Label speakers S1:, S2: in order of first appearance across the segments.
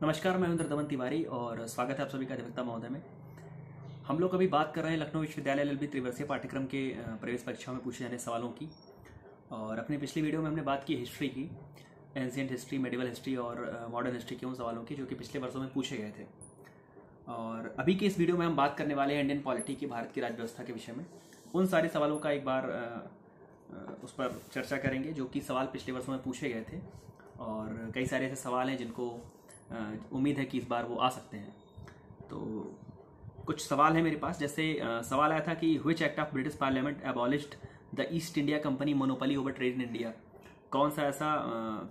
S1: नमस्कार, मैं इंद्र दमन तिवारी और स्वागत है आप सभी का अधिवक्ता महोदय में। हम लोग अभी बात कर रहे हैं लखनऊ विश्वविद्यालय एलएलबी त्रिवर्षीय पाठ्यक्रम के प्रवेश परीक्षा में पूछे जाने सवालों की। और अपनी पिछली वीडियो में हमने बात की हिस्ट्री की, एंशिएंट हिस्ट्री, मेडिवल हिस्ट्री और मॉडर्न हिस्ट्री के उन सवालों की जो कि पिछले वर्षों में पूछे गए थे। और अभी की इस वीडियो में हम बात करने वाले हैं इंडियन पॉलिटी की, भारत की राज्य व्यवस्था के विषय में। उन सारे सवालों का एक बार उस पर चर्चा करेंगे जो कि सवाल पिछले वर्षों में पूछे गए थे। और कई सारे ऐसे सवाल हैं जिनको उम्मीद है कि इस बार वो आ सकते हैं। तो कुछ सवाल है मेरे पास। जैसे सवाल आया था कि which act of British parliament abolished the east India company monopoly over trade in India. कौन सा ऐसा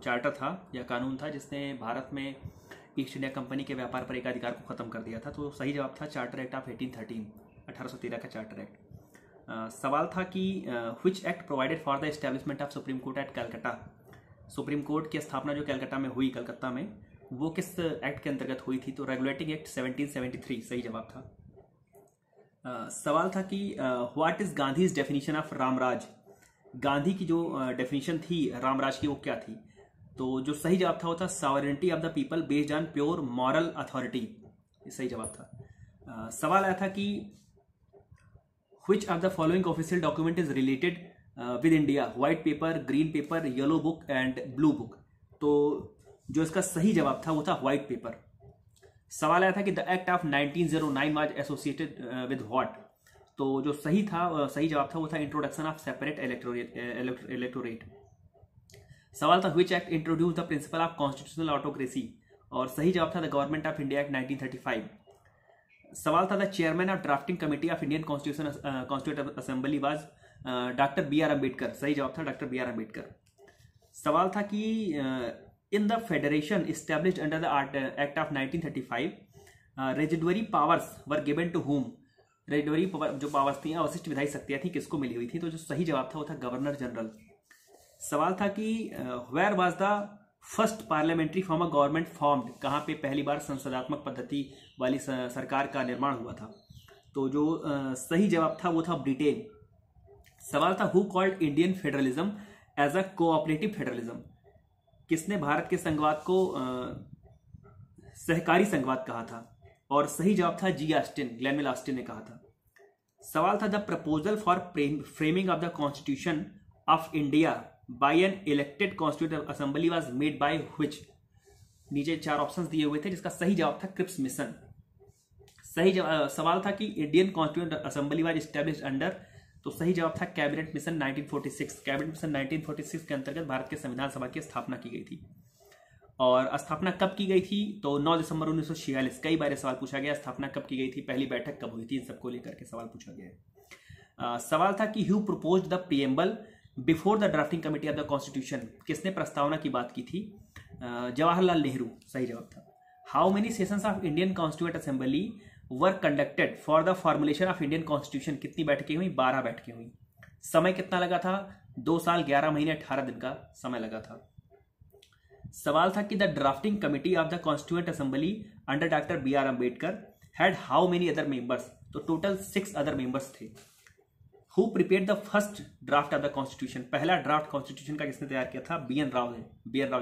S1: चार्टर था या कानून था जिसने भारत में ईस्ट इंडिया कंपनी के व्यापार पर एकाधिकार को खत्म कर दिया था। तो सही जवाब था चार्टर एक्ट ऑफ 1813, 1813 का चार्टर एक्ट। सवाल था कि which act provided for the establishment of supreme court at Calcutta. Supreme court की स्थापना जो कलकत्ता में हुई, कलकत्ता में, वो किस एक्ट के अंतर्गत हुई थी। तो रेगुलेटिंग एक्ट 1773 सही जवाब था। सवाल था कि what is Gandhi's definition of Ramraj. Gandhi की जो डेफिनेशन थी रामराज की वो क्या थी। तो जो सही जवाब था वो था sovereignty of the people based on pure moral authority, ये सही जवाब था। सवाल आया था कि which of the following official document is related with India, white paper, green pepper, yellow book and blue book. तो जो इसका सही जवाब था वो था व्हाइट पेपर। सवाल आया था कि the act of 1909 was associated with what. तो जो सही जवाब था वो था इंट्रोडक्शन ऑफ सेपरेट इलेक्टोरेट। सवाल था which act introduce the principle of constitutional autocracy, और सही जवाब था the government of India act 1935। सवाल था the chairman of drafting committee of Indian constituent assembly was doctor B R Ambedkar. सही जवाब था डॉक्टर बी आर अम्बेडकर। सवाल था कि in the federation established under the act of 1935 residuary powers were given to whom। Residuary जो powers थी, अवशिष्ट विधायी शक्तियां थी, किसको मिली हुई थी। तो जो सही जवाब था वो था गवर्नर जनरल। सवाल था कि where was the first parliamentary form of government formed. कहां पे पहली बार संसदात्मक पद्धति वाली सरकार का निर्माण हुआ था। तो जो सही जवाब था वो था ब्रिटेन। सवाल था who called Indian federalism as a cooperative federalism. किसने भारत के संघवाद को सहकारी संघवाद कहा था, और सही जवाब था जी ऑस्टिन, ग्लेनविल ऑस्टिन ने कहा था। सवाल था the proposal for framing of the constitution of India by an elected constituent assembly was made by which. नीचे 4 ऑप्शंस दिए हुए थे जिसका सही जवाब था क्रिप्स मिशन। सवाल था कि Indian constituent assembly was established under. तो सही जवाब था कैबिनेट मिशन 1946। कैबिनेट मिशन 1946 के अंतर्गत भारत के संविधान सभा की स्थापना की गई थी। और स्थापना कब की गई थी। तो 9 दिसंबर 1946। कई बार सवाल पूछा गया स्थापना कब की गई थी, पहली बैठक कब हुई थी, इन सबको लेकर के सवाल पूछा गया है। सवाल था कि who proposed the preamble before the drafting committee of the constitution. किसने प्रस्तावना की बात की थी। जवाहरलाल नेहरू सही जवाब था। How many sessions of Indian constituent assembly were conducted for the formulation of Indian constitution. कितनी बैठकें हुई, 12 बैठकें हुई। समय कितना लगा था, 2 साल 11 महीने 18 दिन का समय लगा था। सवाल था कि the drafting committee of the constituent assembly under doctor B R Ambedkar had how many other members. तो टोटल 6 अदर मेंबर्स थे। Who prepared the first draft of the constitution. पहला ड्राफ्ट कॉन्स्टिट्यूशन का किसने तैयार किया था, बी एन राव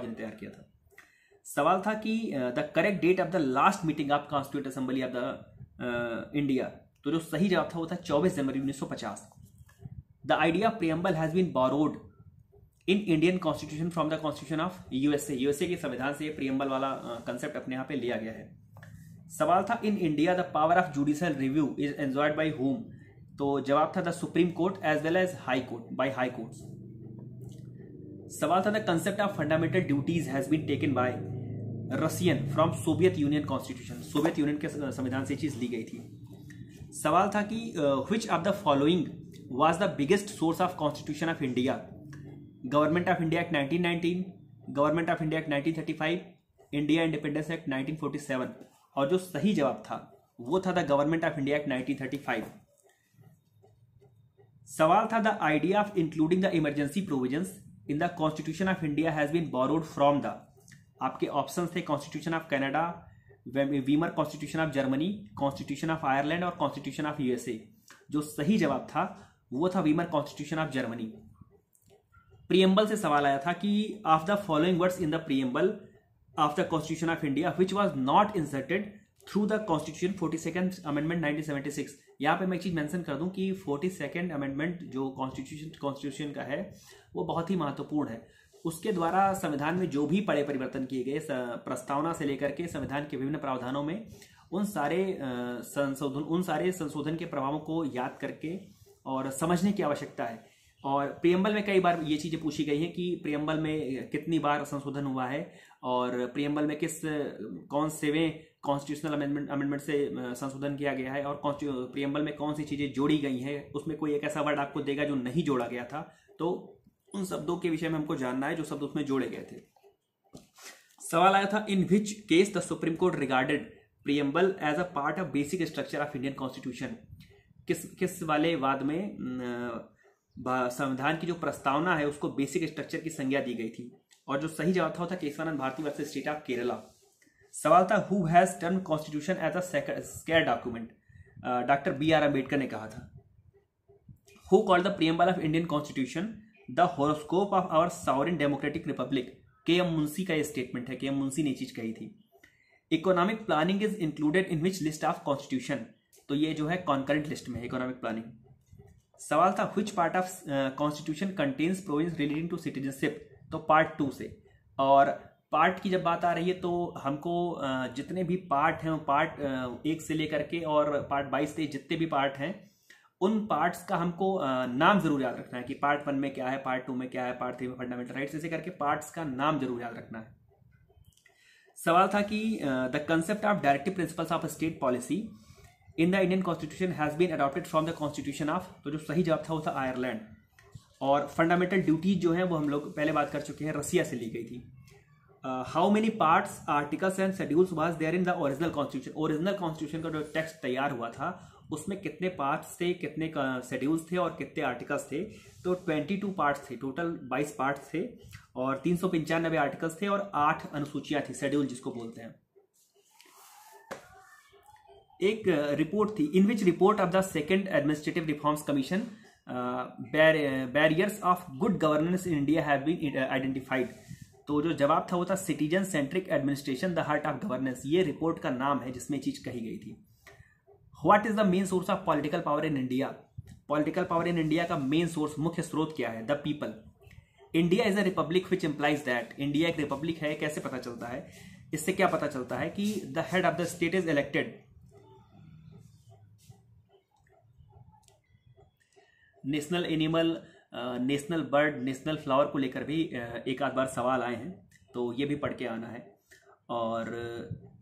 S1: जी ने तैयार किया था। सवाल था कि the correct date of the last meeting of constituent assembly of the India. तो जो सही जवाब था वो था 24 जनवरी 1950। The idea preamble has been borrowed in Indian constitution from the constitution of USA. USA के संविधान से प्रीएम्बल वाला कंसेप्ट अपने यहाँ पे लिया गया है। सवाल था in India the power of judicial review is enjoyed by whom। तो जवाब था the supreme court as well as high court, by high courts. सवाल था the concept of fundamental duties has been taken by Russian from Soviet Union constitution. Soviet Union के संविधान से चीज ली गई थी। सवाल था कि which of the following was the biggest source of constitution of India. Government of India act 1919, government of India act 1935, India independence act 1947। और जो सही जवाब था वो था the government of India act 1935। सवाल था the idea of including the emergency provisions in the constitution of India has been borrowed from the. आपके ऑप्शंस थे constitution of Canada, Weimar constitution of Germany, constitution of Ireland और constitution of USA. जो सही जवाब था वो था Weimar constitution of Germany. Preamble से सवाल आया था कि of the following words in the preamble of the constitution of India which was not inserted through the constitution 42nd amendment 1976। यहाँ पे मैं एक चीज मेंशन कर दूं कि 42nd अमेंडमेंट जो कॉन्स्टिट्यूशन का है वो बहुत ही महत्वपूर्ण है। उसके द्वारा संविधान में जो भी बड़े परिवर्तन किए गए प्रस्तावना से लेकर के संविधान के विभिन्न प्रावधानों में उन सारे संशोधन के प्रभावों को याद करके और समझने की आवश्यकता है। और प्रियम्बल में कई बार ये चीजें पूछी गई हैं कि प्रियम्बल में कितनी बार संशोधन हुआ है और प्रियम्बल में कौन सेवें कॉन्स्टिट्यूशनल अमेंडमेंट से संशोधन किया गया है और प्रियम्बल में कौन सी चीजें जोड़ी गई हैं। उसमें कोई एक ऐसा वर्ड आपको देगा जो नहीं जोड़ा गया था, तो उन शब्दों के विषय में हमको जानना है जो शब्द उसमें जोड़े गए थे। सवाल आया था in which case the supreme court regarded preamble as a part of basic structure of Indian constitution. किस वाले वाद में संविधान की जो प्रस्तावना है उसको बेसिक स्ट्रक्चर की संज्ञा दी गई थी। और जो सही जवाब था Kesavananda Bharati versus state of Kerala. सवाल था who has term constitution as a sacred document. Doctor BR Ambedkar ने कहा था। Who called the preamble of Indian constitution the horoscope of our sovereign democratic republic. KM Munshi का यह स्टेटमेंट है, KM मुंशी ने चीज कही थी। Economic planning is included in which list of constitution. तो ये जो है कॉन्करेंट लिस्ट में इकोनॉमिक प्लानिंग। सवाल था which part of constitution contains provisions relating to citizenship. तो पार्ट 2 से। और पार्ट की जब बात आ रही है तो हमको जितने भी पार्ट हैं पार्ट 1 से लेकर के और पार्ट 22 से जितने भी पार्ट हैं उन पार्ट्स का हमको नाम जरूर याद रखना है कि पार्ट 1 में क्या है, पार्ट 2 में क्या है, पार्ट 3 में फंडामेंटल राइट्स, ऐसे करके पार्ट्स का नाम जरूर याद रखना है। सवाल था कि the concept of directive principles of state policy in the Indian constitution has been adopted from the constitution of. तो जो सही जवाब था वो था आयरलैंड। और फंडामेंटल ड्यूटीज जो है वो हम लोग पहले बात कर चुके हैं, रसिया से ली गई थी। How many parts, articles and schedules was there in the original constitution. Original constitution का जो टेक्स्ट तैयार हुआ था उसमें कितने पार्ट्स थे, कितने शेड्यूल्स थे और कितने आर्टिकल्स थे। तो 22 पार्ट्स थे, टोटल 22 पार्ट्स थे और 395 आर्टिकल्स थे और 8 अनुसूचियां थी, शेड्यूल जिसको बोलते हैं। एक रिपोर्ट थी in which report of the second administrative reforms commission barriers of good governance in India have been identified. तो जो जवाब था वो था citizen centric administration the heart of governance. ये रिपोर्ट का नाम है जिसमें चीज कही गई थी। What is the main source of political power in India. Political power in India का मेन सोर्स, मुख्य स्रोत क्या है? The people. India is a republic which implies that. India एक रिपब्लिक है, कैसे पता चलता है? इससे क्या पता चलता है कि the head of the state is elected. National animal, national bird, national flower को लेकर भी एक आध बार सवाल आए हैं, तो ये भी पढ़ के आना है। और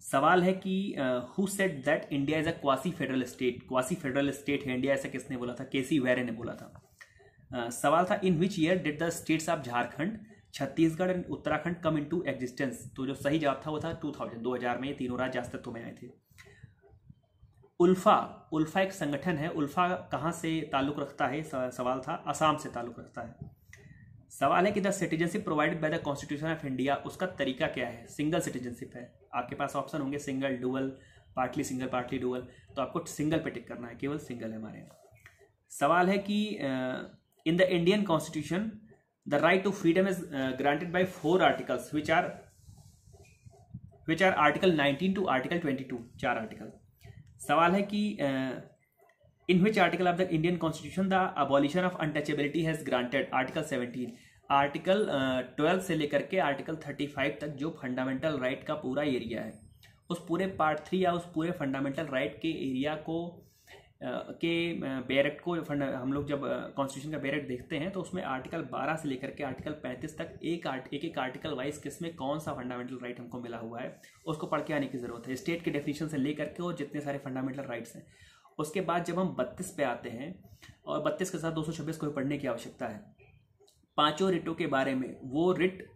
S1: सवाल है कि who said that India is a quasi federal state. Quasi federal state है इंडिया, ऐसा किसने बोला था? KC वेरे ने बोला था। सवाल था in which year did the states of Jharkhand, Chhattisgarh and Uttarakhand come into existence. तो जो सही जवाब था वो था 2000 में ये तीनों राज्य अस्तित्व में आए थे। उल्फा एक संगठन है, उल्फा कहाँ से ताल्लुक रखता है? सवाल था असम से ताल्लुक रखता है। सवाल है कि the citizenship provided by the constitution of India, उसका तरीका क्या है? सिंगल सिटीजनशिप है। आपके पास ऑप्शन होंगे single, dual, partly single, partly dual, तो आपको सिंगल पे टिक करना है, केवल सिंगल है हमारे यहाँ। सवाल है कि in the Indian constitution the right to freedom is granted by 4 articles which are article 19 to article 22, 4 article. सवाल है कि in which article of the Indian constitution the abolition of untouchability has granted. Article 17। Article 12 से लेकर के article 35 तक जो fundamental right का पूरा एरिया है, उस पूरे पार्ट 3 या उस पूरे फंडामेंटल राइट के एरिया को बैरेक्ट को हम लोग जब कॉन्स्टिट्यूशन का बैरेक्ट देखते हैं तो उसमें आर्टिकल 12 से लेकर के आर्टिकल 35 तक एक आर्टिकल वाइज किसमें कौन सा फंडामेंटल राइट हमको मिला हुआ है उसको पढ़ के आने की जरूरत है। स्टेट के डेफिनेशन से लेकर के और जितने सारे फंडामेंटल राइट्स हैं। उसके बाद जब हम 32 पे आते हैं और 32 के साथ 226 को पढ़ने की आवश्यकता है। 5 रिटों के बारे में, वो रिट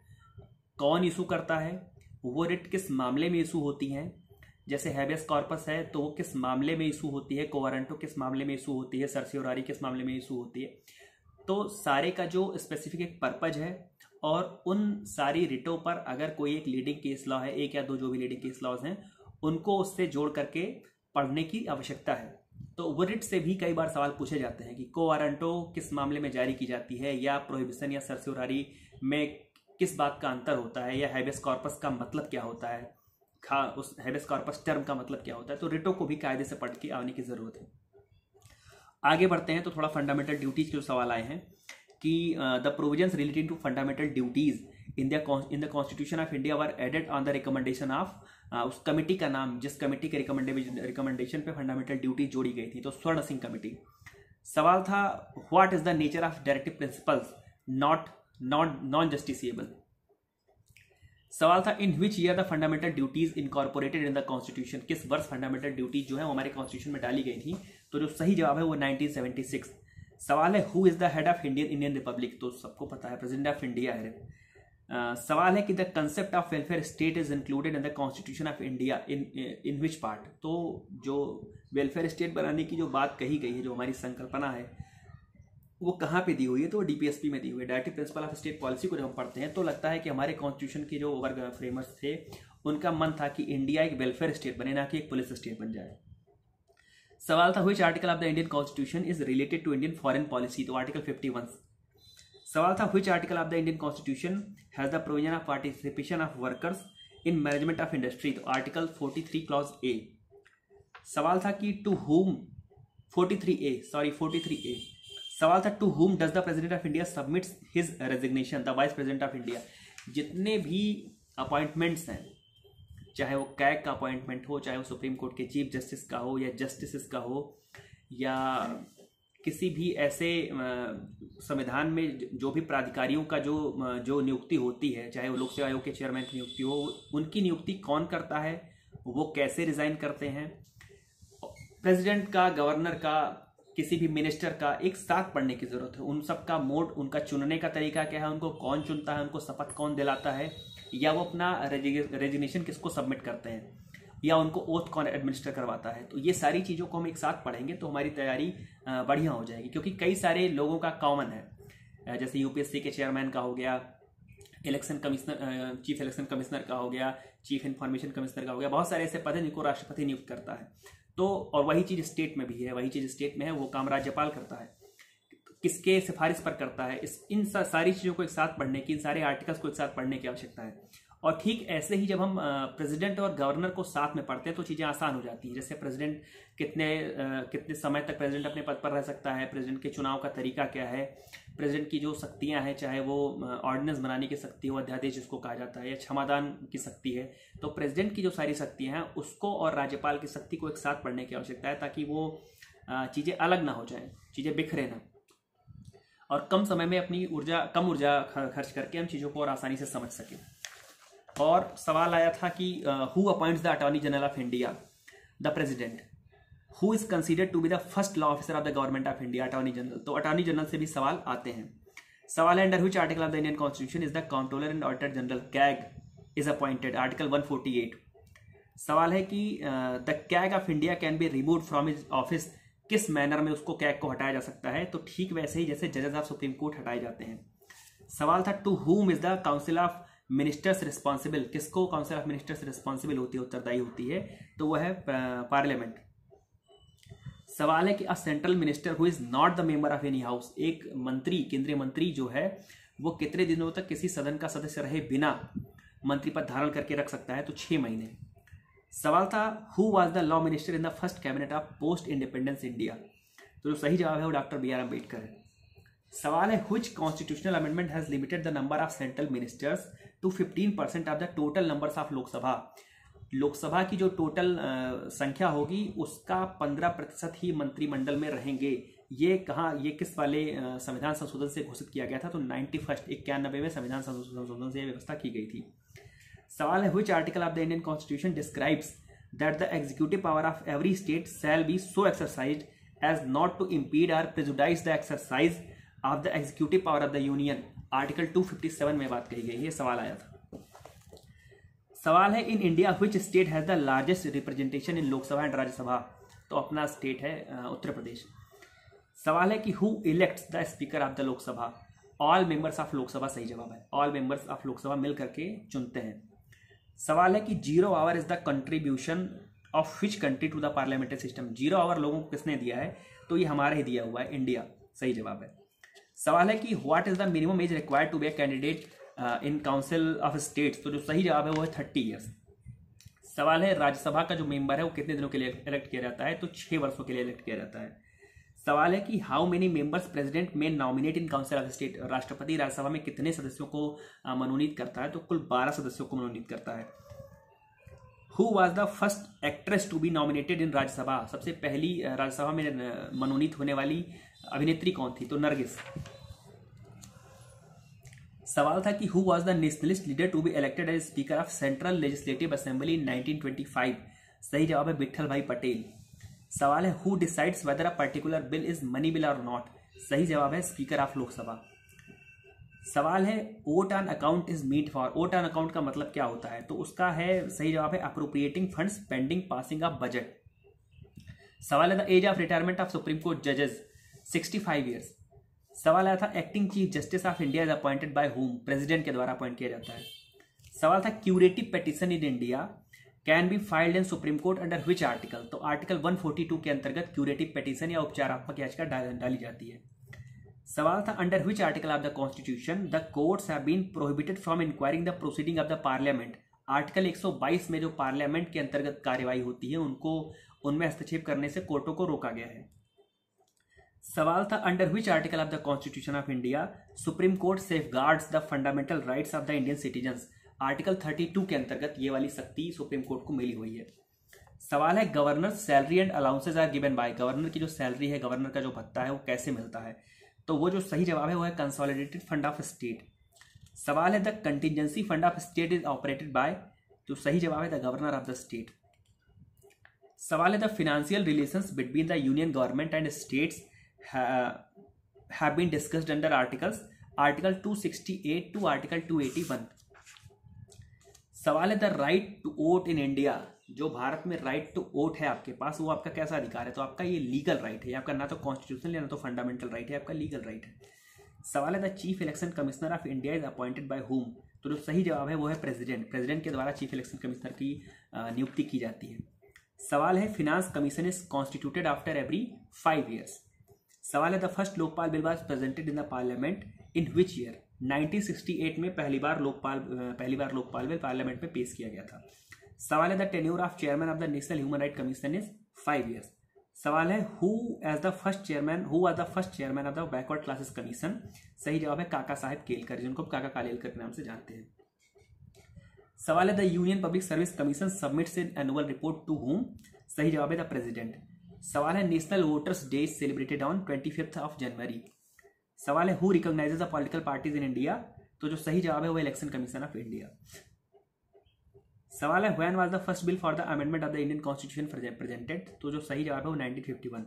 S1: कौन इशू करता है, वो रिट किस मामले में इशू होती हैं। जैसे हैबियस कॉर्पस है तो वो किस मामले में इशू होती है, को वारंटो किस मामले में इशू होती है, सर्सियोरारी किस मामले में इशू होती है। तो सारे का जो स्पेसिफिक एक पर्पज है और उन सारी रिटों पर अगर कोई एक लीडिंग केस लॉ है, एक या दो जो भी लीडिंग केस लॉज हैं, उनको उससे जोड़ करके पढ़ने की आवश्यकता है। तो वो रिट से भी कई बार सवाल पूछे जाते हैं कि को वारंटो किस मामले में जारी की जाती है, या प्रोहिबिशन या सर्सियोरारी में किस बात का अंतर होता है, या हैबेस कॉर्पस का मतलब क्या होता है, उस हैबेस कॉर्पस टर्म का मतलब क्या होता है, तो रिटो को भी कायदे से पढ़ के आने की जरूरत है। आगे बढ़ते हैं तो थोड़ा फंडामेंटल ड्यूटीज के जो सवाल आए हैं कि the provisions relating to fundamental duties in the constitution of India were added on the recommendation of, उस कमेटी का नाम, जिस कमेटी के रिकमेंडेशन पे फंडामेंटल ड्यूटी जोड़ी गई थी, तो स्वर्ण सिंह कमेटी। सवाल था what is the nature of directive principles non justiciable. सवाल था in which year the fundamental duties incorporated in the constitution, किस वर्ष फंडामेंटल ड्यूटीज जो है वो हमारे कॉन्स्टिट्यूशन में डाली गई थी, तो जो सही जवाब है वो 1976। सवाल है who is the head of Indian Republic, तो सबको पता है प्रेसिडेंट ऑफ इंडिया है। सवाल है कि the concept of welfare state is included in the constitution of India in which part, तो जो वेलफेयर स्टेट बनाने की जो बात कही गई है, जो हमारी संकल्पना है, वो कहाँ पे दी हुई है, तो डीपीएसपी में दी हुई है, directive principle of state policy को जब हम पढ़ते हैं तो लगता है कि हमारे कॉन्स्टिट्यूशन के जो वर्ग फ्रेमर्स थे उनका मन था कि इंडिया एक वेलफेयर स्टेट बने, ना कि एक पुलिस स्टेट बन जाए। सवाल था which article of the Indian constitution is related to Indian foreign policy, तो आर्टिकल 51। सवाल था which article of the Indian constitution has the provision of participation of workers in management of industry, तो article 43 clause A. सवाल था कि to whom 43A। सवाल था to whom does the president of India submits his resignation, the vice president of India. जितने भी appointments हैं, चाहे वो कैग का अपॉइंटमेंट हो, चाहे वो सुप्रीम कोर्ट के चीफ जस्टिस का हो, या जस्टिस का हो, या किसी भी ऐसे संविधान में जो भी प्राधिकारियों का जो नियुक्ति होती है, चाहे वो लोक सेवा आयोग के चेयरमैन की नियुक्ति हो, उनकी नियुक्ति कौन करता है, वो कैसे रिजाइन करते हैं, प्रेसिडेंट का, गवर्नर का, किसी भी मिनिस्टर का एक साथ पढ़ने की जरूरत है। उन सब का मोड, उनका चुनने का तरीका क्या है, उनको कौन चुनता है, उनको शपथ कौन दिलाता है, या वो अपना रेजिग्नेशन किसको सबमिट करते हैं, या उनको ओथ कौन एडमिनिस्टर करवाता है, तो ये सारी चीज़ों को हम एक साथ पढ़ेंगे तो हमारी तैयारी बढ़िया हो जाएगी। क्योंकि कई सारे लोगों का कॉमन है, जैसे यूपीएससी के चेयरमैन का हो गया, election commissioner, chief election commissioner का हो गया, चीफ इंफॉर्मेशन कमिश्नर का हो गया, बहुत सारे ऐसे पद हैं जिनको राष्ट्रपति नियुक्त करता है। तो और वही चीज़ स्टेट में भी है, वही चीज़ स्टेट में है, वो काम राज्यपाल करता है, किसके सिफारिश पर करता है। इन सारी चीज़ों को एक साथ पढ़ने की, इन सारे आर्टिकल्स को एक साथ पढ़ने की आवश्यकता है। और ठीक ऐसे ही जब हम प्रेसिडेंट और गवर्नर को साथ में पढ़ते हैं तो चीज़ें आसान हो जाती हैं। जैसे प्रेसिडेंट कितने समय तक प्रेसिडेंट अपने पद पर रह सकता है, प्रेसिडेंट के चुनाव का तरीका क्या है, प्रेसिडेंट की जो शक्तियां हैं, चाहे वो ऑर्डिनेंस बनाने की शक्ति हो, अध्यादेश जिसको कहा जाता है, या क्षमादान की शक्ति है, तो प्रेसिडेंट की जो सारी शक्तियां हैं उसको और राज्यपाल की शक्ति को एक साथ पढ़ने की आवश्यकता है, ताकि वो चीज़ें अलग ना हो जाएं, चीज़ें बिखरे ना, और कम समय में अपनी कम ऊर्जा खर्च करके हम चीज़ों को और आसानी से समझ सकें। और सवाल आया था कि who appoints the attorney general of India, the president. Who is considered to be the first law officer of the government of India, attorney general. तो अटॉर्नी जनरल से भी सवाल आते हैं। सवाल है under which article of the Indian constitution is the controller and auditor general CAG is appointed, article 148। सवाल है कि the CAG of India can be removed from his office, किस मैनर में उसको कैग को हटाया जा सकता है, तो ठीक वैसे ही जैसे जजेस ऑफ सुप्रीम कोर्ट हटाए जाते हैं। सवाल था to whom is the council of ministers responsible, किसको काउंसिल ऑफ मिनिस्टर्स रिस्पॉन्सिबल होती है, उत्तरदायी होती है, तो वह है पार्लियामेंट। सवाल है कि a central minister who is not the member of any house, एक मंत्री, केंद्रीय मंत्री जो है वो कितने दिनों तक किसी सदन का सदस्य रहे बिना मंत्री पद धारण करके रख सकता है, तो 6 महीने। सवाल था who was the law minister in the first cabinet of post independence India, तो जो सही जवाब है वो डॉक्टर बी आर अम्बेडकर है। सवाल है which constitutional amendment has limited the number of central ministers to 15% of the total numbers of Lok Sabha, Lok Sabha की जो टोटल संख्या होगी उसका 15% ही मंत्रिमंडल में रहेंगे। ये कहाँ, ये किस वाले संविधान संशोधन से घोषित किया गया था, तो 91 में संविधान संशोधन से व्यवस्था की गई थी। सवाल है which article of the Indian constitution describes that the executive power of every state shall be so exercised as not to impede और prejudice the exercise of the executive power of the union, article 257 में बात कही गई है। सवाल आया था। सवाल है in India which state has the largest representation in Lok Sabha and Rajya Sabha, तो अपना स्टेट है उत्तर प्रदेश। सवाल है कि who elects the speaker of the Lok Sabha, all members of Lok Sabha सही जवाब है, ऑल मेंबर्स ऑफ लोकसभा मिल करके चुनते हैं। सवाल है कि 0 hour is the contribution of which country to the parliamentary system, 0 hour लोगों को किसने दिया है, तो ये हमारा ही दिया हुआ है, इंडिया, सही जवाब है। सवाल है कि what is the minimum age required to be a candidate in council of states, तो जो सही जवाब है वो है 30 ईयर्स। सवाल है राज्यसभा का जो मेंबर है वो कितने दिनों के लिए इलेक्ट किया जाता है, तो 6 वर्षों के लिए इलेक्ट किया जाता है। सवाल है कि हाउ मेनी मेंबर्स प्रेसिडेंट में nominate in council of state, राष्ट्रपति राज्यसभा में कितने सदस्यों को मनोनीत करता है, तो कुल 12 सदस्यों को मनोनीत करता है। Who was the first actress to be nominated in Rajya Sabha, सबसे पहली राज्यसभा में मनोनीत होने वाली अभिनेत्री कौन थी, तो नरगिस। सवाल था कि who was the nationalist leader to be elected as speaker of central legislative assembly in 1925, सही जवाब है विठल भाई पटेल। सवाल है who decides whether a particular bill is money bill और नॉट, सही जवाब है स्पीकर ऑफ लोकसभा। सवाल है vote on account is meant for, vote on account का मतलब क्या होता है, तो उसका है सही जवाब है appropriating funds pending passing of budget. सवाल है the age of retirement of supreme court जजेस 65 ईयर्स। सवाल आया था acting chief justice of India is appointed by whom, president के द्वारा अपॉइंट किया जाता है। सवाल था curative petition in India can be filed in supreme court under which article, तो आर्टिकल 142 के अंतर्गत क्यूरेटिव पेटिशन या उपचारात्मक याचिका डाली जाती है। सवाल था under which article of the constitution the courts have been prohibited from inquiring the proceeding of the parliament, article 122 में जो पार्लियामेंट के अंतर्गत कार्यवाही होती है उनको उनमें हस्तक्षेप करने से कोर्टों को रोका गया है। सवाल था under which article of the constitution of India supreme court safeguards the fundamental rights of the Indian citizens, article 32 के अंतर्गत ये वाली शक्ति सुप्रीम कोर्ट को मिली हुई है। सवाल है governor salary and allowances are given by, governor की जो सैलरी है, गवर्नर का जो भत्ता है वो कैसे मिलता है, तो वो जो सही जवाब है वो है कंसोलिडेटेड फंड ऑफ स्टेट। सवाल है the contingency fund of state is operated by, तो सही जवाब है the governor of the state. सवाल है the financial relations between the union government and states have been discussed under articles, article 268 to article 281। सवाल है the right to vote in India, जो भारत में राइट टू वोट है आपके पास, वो आपका कैसा अधिकार है, तो आपका ये लीगल राइट है, आपका ना तो कॉन्स्टिट्यूशनल या ना तो फंडामेंटल राइट है, आपका लीगल राइट है। सवाल है the chief election commissioner of India is appointed by हुम, तो जो सही जवाब है वो है प्रेसिडेंट, प्रेसिडेंट के द्वारा चीफ इलेक्शन कमिश्नर की नियुक्ति की जाती है। सवाल है finance commission is constituted after every 5 years. सवाल है the first Lokpal bill was presented in the parliament in which year, 1968 में पहली बार लोकपाल बिल पार्लियामेंट में पेश किया गया था। सवाल है the tenure of chairman of the national human right commission is 5 years. सवाल है who was the first chairman of the backward classes commission, सही जवाब है काका साहेब केलकर, जिनको काका कालेलकर के नाम से जानते हैं। सवाल है the union public service commission submits in annual report to whom, सही जवाब है द प्रेसिडेंट। सवाल है national voters day celebrated on 25 of January. सवाल है who recognizes the political parties in India, तो जो सही जवाब है वो इलेक्शन कमीशन ऑफ इंडिया। सवाल है when was the first bill for the amendment of the Indian constitution presented, तो जो सही जवाब है वो 1951।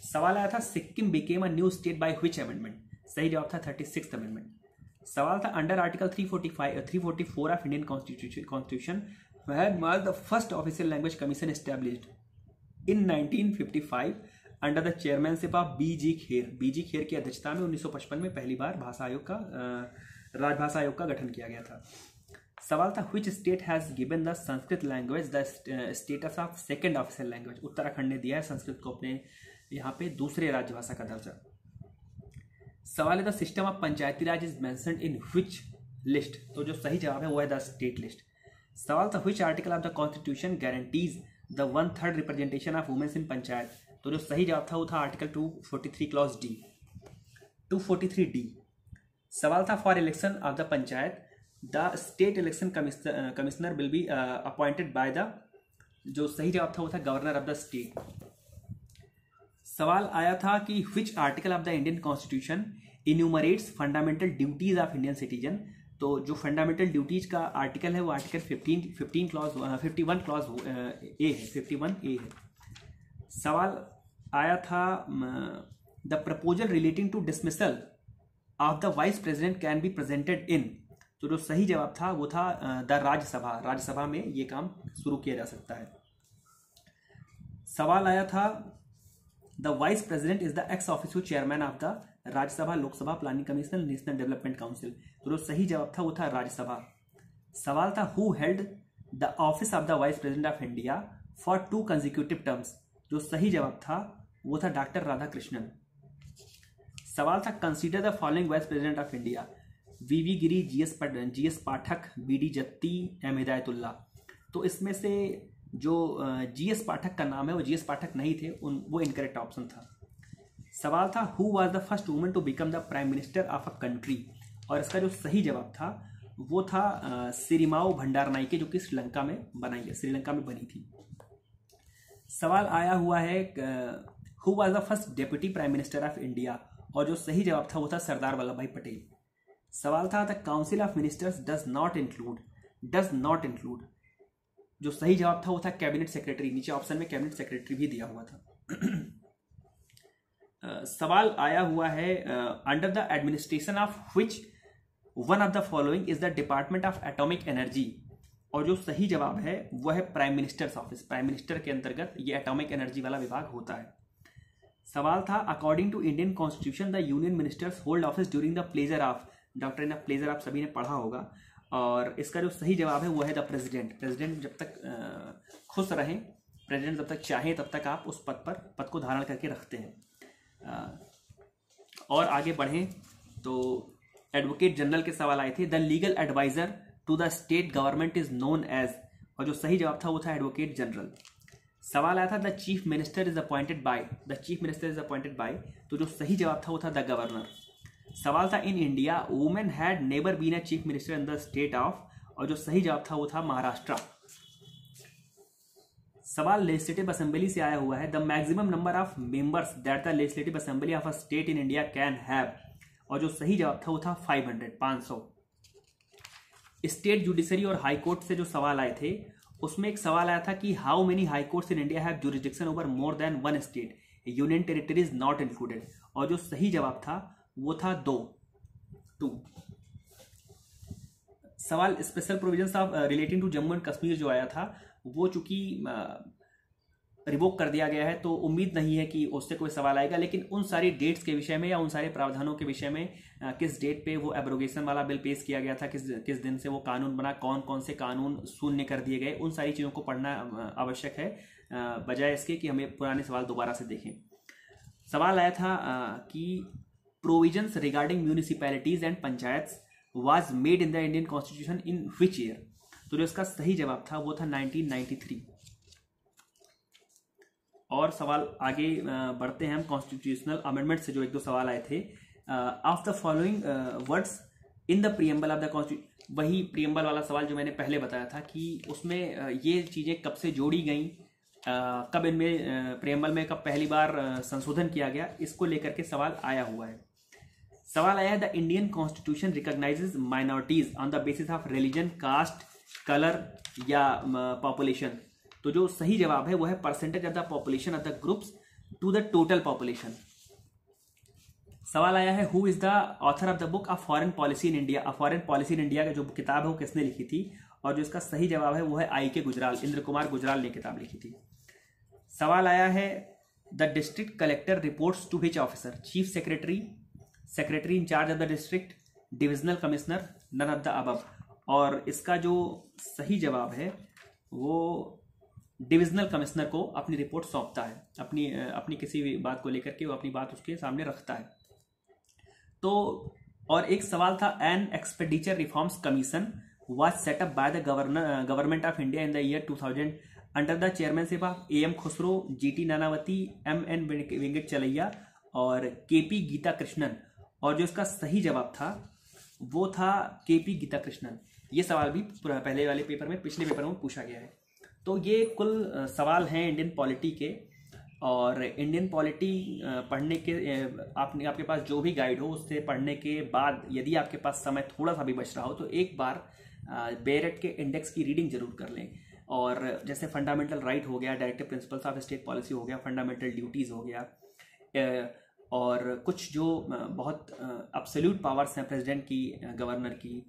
S1: सवाल आया था Sikkim became a new state by which amendment, सही जवाब था 36th अमेंडमेंट। सवाल था under article 344 of Indian constitution when was the first official language commission established, in 1955 under the chairmanship of B G Kher की अध्यक्षता में 1955 में पहली बार राजभाषा आयोग का गठन किया गया था। सवाल था which state has given the Sanskrit language the status of second official language, Uttarakhand ने दिया है संस्कृत को अपने यहाँ पे दूसरे राज्यभाषा का दर्जा। सवाल है the system of Panchayati Raj is mentioned in which list, तो जो सही जवाब है वो है द स्टेट लिस्ट। सवाल था which article of the constitution guarantees the 1/3 representation of womens in panchayat, तो जो सही जवाब था वो था आर्टिकल 243 क्लॉज डी 243D। सवाल था for election of the panchayat the state election commissioner will be appointed by the, जो सही जवाब था वो था गवर्नर ऑफ द स्टेट। सवाल आया था कि which article of the Indian constitution enumerates fundamental duties of Indian citizen, तो जो फंडामेंटल ड्यूटीज का आर्टिकल है वो आर्टिकल 51 क्लॉज ए है, 51A है। सवाल आया था the proposal relating to dismissal of the vice president can be presented in, तो जो सही जवाब था वो था द राज्यसभा में ये काम शुरू किया जा सकता है। सवाल आया था the vice president is the ex officio chairman of the Rajya Sabha Lok Sabha planning commission national development council, तो जो सही जवाब था वो था राज्यसभा। सवाल था who held the office of the vice president of India for 2 consecutive terms, जो सही जवाब था वो था डॉक्टर राधाकृष्णन। सवाल था consider the following vice president of India, V V Giri, G S Pathak, B D Jatti, M Hidayatullah. तो इसमें से जो जीएस पाठक का नाम है वो जीएस पाठक नहीं थे, वो इनकरेक्ट ऑप्शन था। सवाल था who was the first woman to become the prime minister of a country, और इसका जो सही जवाब था वो था सिरिमाओ भंडारनाइके, जो कि श्रीलंका में बनी थी। सवाल आया हुआ है who was the first deputy prime minister of India, और जो सही जवाब था वो था सरदार वल्लभ भाई पटेल। सवाल था the council of ministers does not include, जो सही जवाब था वो था कैबिनेट सेक्रेटरी। नीचे ऑप्शन में कैबिनेट सेक्रेटरी भी दिया हुआ था। सवाल आया हुआ है under the administration of which one of the following is the department of atomic energy, और जो सही जवाब है वह है prime minister's office. Prime minister के अंतर्गत ये एटॉमिक एनर्जी वाला विभाग होता है। सवाल था according to Indian constitution the union ministers hold office during the pleasure of, doctrine of pleasure आप सभी ने पढ़ा होगा, और इसका जो सही जवाब है वो है द प्रेसिडेंट। प्रेसिडेंट जब तक खुश रहें, प्रेसिडेंट जब तक चाहें तब तक आप उस पद को धारण करके रखते हैं। और आगे बढ़ें तो एडवोकेट जनरल के सवाल आए थे। The legal adviser to the state government is known as, और जो सही जवाब था वो था एडवोकेट जनरल। सवाल आया था the chief minister is appointed bye, तो जो सही जवाब था वो था द गवर्नर। सवाल था in India women had never been a chief minister in the state of, और जो सही जवाब था वो था महाराष्ट्र। सवाल लेजिस्लेटिव असेंबली से आया हुआ है। The maximum number of members that the legislative assembly of a state in India can have, और जो सही जवाब था वो था 500। स्टेट जुडिशरी और हाई कोर्ट से जो सवाल आए थे उसमें एक सवाल आया था कि how many high courts in India have jurisdiction over more than one state, union territories not included, और जो सही जवाब था वो था 2। सवाल special provisions of relating to Jammu and Kashmir जो आया था वो चूंकि रिवोक कर दिया गया है तो उम्मीद नहीं है कि उससे कोई सवाल आएगा, लेकिन उन सारी डेट्स के विषय में या उन सारे प्रावधानों के विषय में किस डेट पे वो एब्रोगेशन वाला बिल पेश किया गया था, किस दिन से वो कानून बना, कौन कौन से कानून शून्य कर दिए गए, उन सारी चीज़ों को पढ़ना आवश्यक है, बजाय इसके कि हमें पुराने सवाल दोबारा से देखें। सवाल आया था कि provisions regarding municipalities and panchayats was made in the Indian constitution in which year, तो जो इसका सही जवाब था वो था 1993। और सवाल आगे बढ़ते हैं हम कॉन्स्टिट्यूशनल अमेंडमेंट से जो एक दो सवाल आए थे। Of the following words in the preamble of the constitution, वही प्रीएम्बल वाला सवाल जो मैंने पहले बताया था कि उसमें ये चीज़ें कब से जोड़ी गई, कब इनमें प्रीएम्बल में कब पहली बार संशोधन किया गया, इसको लेकर के सवाल आया हुआ है। सवाल आया है the Indian constitution recognizes minorities on the basis of religion, caste, colour या पॉपुलेशन, तो जो सही जवाब है वो है percentage of the population of the groups to the total population. सवाल आया है who is the author of the book of foreign policy in India, foreign policy in India का जो किताब है वो किसने लिखी थी, और जो इसका सही जवाब है वो है I.K. गुजराल, इंद्र कुमार गुजराल ने किताब लिखी थी। सवाल आया है the district collector reports to which officer, chief secretary, secretary in charge of the district, divisional commissioner, none of the above, और इसका जो सही जवाब है वो डिविजनल कमिश्नर को अपनी रिपोर्ट सौंपता है, अपनी किसी भी बात को लेकर के वो अपनी बात उसके सामने रखता है। तो और एक सवाल था an expenditure reforms commission was set up by the government of India in the year 2000 under the chairmanship of AM Khusro, GT Nanavati, MN Venkatachaliah और KP गीता कृष्णन, और जो इसका सही जवाब था वो था KP गीता कृष्णन। ये सवाल भी पहले वाले पेपर में, पिछले पेपर में पूछा गया है। तो ये कुल सवाल हैं इंडियन पॉलिटी के, और इंडियन पॉलिटी पढ़ने के आपके पास जो भी गाइड हो उससे पढ़ने के बाद यदि आपके पास समय थोड़ा सा भी बच रहा हो तो एक बार बेरेट के इंडेक्स की रीडिंग जरूर कर लें। और जैसे फंडामेंटल राइट हो गया, directive principles of state policy हो गया, फंडामेंटल ड्यूटीज़ हो गया, और कुछ जो बहुत एब्सोल्यूट पावर्स हैं प्रेसिडेंट की, गवर्नर की,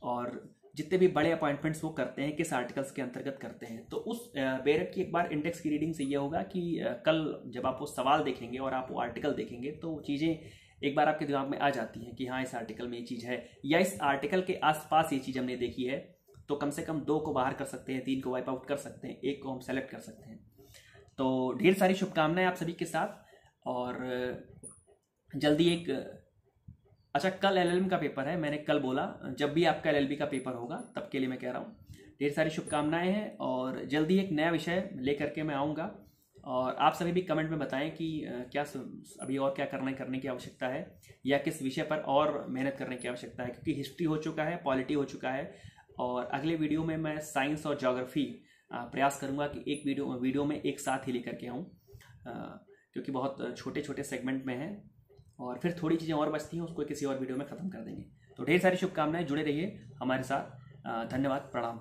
S1: और जितने भी बड़े अपॉइंटमेंट्स वो करते हैं किस आर्टिकल्स के अंतर्गत करते हैं। तो उस बेरेट की एक बार इंडेक्स की रीडिंग से ये होगा कि कल जब आप वो सवाल देखेंगे और आप वो आर्टिकल देखेंगे तो चीज़ें एक बार आपके दिमाग में आ जाती हैं कि हाँ इस आर्टिकल में ये चीज़ है, या इस आर्टिकल के आसपास ये चीज़ हमने देखी है, तो कम से कम 2 को बाहर कर सकते हैं, 3 को वाइप आउट कर सकते हैं, 1 को हम सेलेक्ट कर सकते हैं। तो ढेर सारी शुभकामनाएं आप सभी के साथ, और जल्दी एक अच्छा, कल एलएलएम का पेपर है, मैंने कल बोला, जब भी आपका एलएलबी का पेपर होगा तब के लिए मैं कह रहा हूँ। ढेर सारी शुभकामनाएं हैं और जल्दी एक नया विषय लेकर के मैं आऊँगा। और आप सभी भी कमेंट में बताएं कि अभी और क्या करने की आवश्यकता है, या किस विषय पर और मेहनत करने की आवश्यकता है, क्योंकि हिस्ट्री हो चुका है, पॉलिटी हो चुका है, और अगले वीडियो में मैं साइंस और ज्योग्राफी प्रयास करूंगा कि एक वीडियो में एक साथ ही लेकर के आऊँ, क्योंकि बहुत छोटे छोटे सेगमेंट में है और फिर थोड़ी चीज़ें और बचती हैं, उसको किसी और वीडियो में ख़त्म कर देंगे। तो ढेर सारी शुभकामनाएं, जुड़े रहिए हमारे साथ। धन्यवाद, प्रणाम।